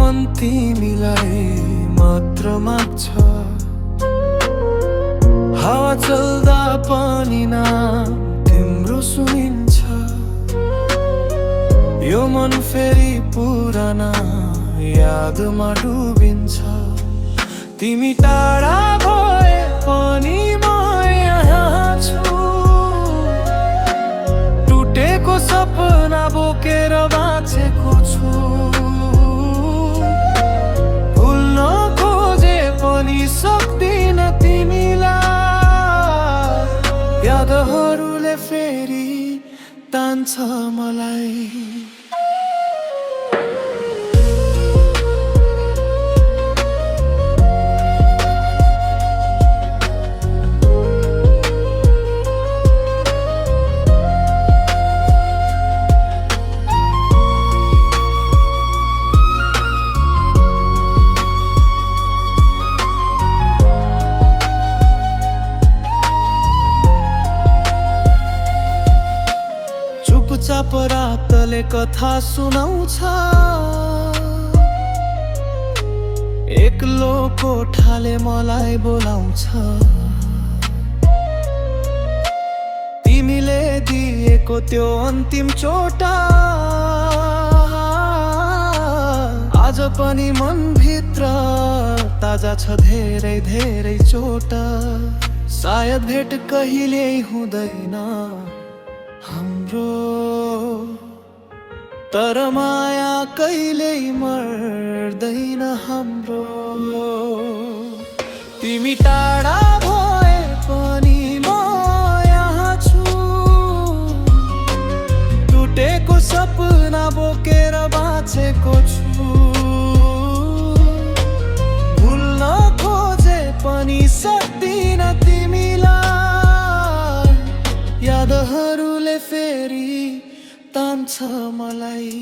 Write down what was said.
मन तिमीलाई मात्र माग्छ। हावा चल्दा पनि नाम तिम्रो सुनिन्छ। यो मन फेरि पुराना यादमा डुबिन्छ। तिमी टाढा भए पनि म यहाँ छु। टुटेको सपना बोकेर बाँचेको छु। भुल्न खोजे पनि सक्दिन तिमीलाई। यादहरूले फेरि तान्छ मलाई। चुपचाप रातले कथा सुनाउँछ। एक्लो कोठाले मलाई बोलाउँछ। तिमीले दिएको त्यो अन्तिम चोटा आज पनि मनभित्र ताजा छ। धेरै धेरै चोटा। सायद भेट कहिल्यै हुँदैन हाम्रो, तर माया कहिल्यै मर्दैन हाम्रो। तिमी टाढा भए पनि म यहाँ छु। टुटेको सपना बोकेर बाँचेको छु। भुल्न खोजे पनि सक्दिन तिमीलाई। यादहरूले फेरि तान्छ मलाई।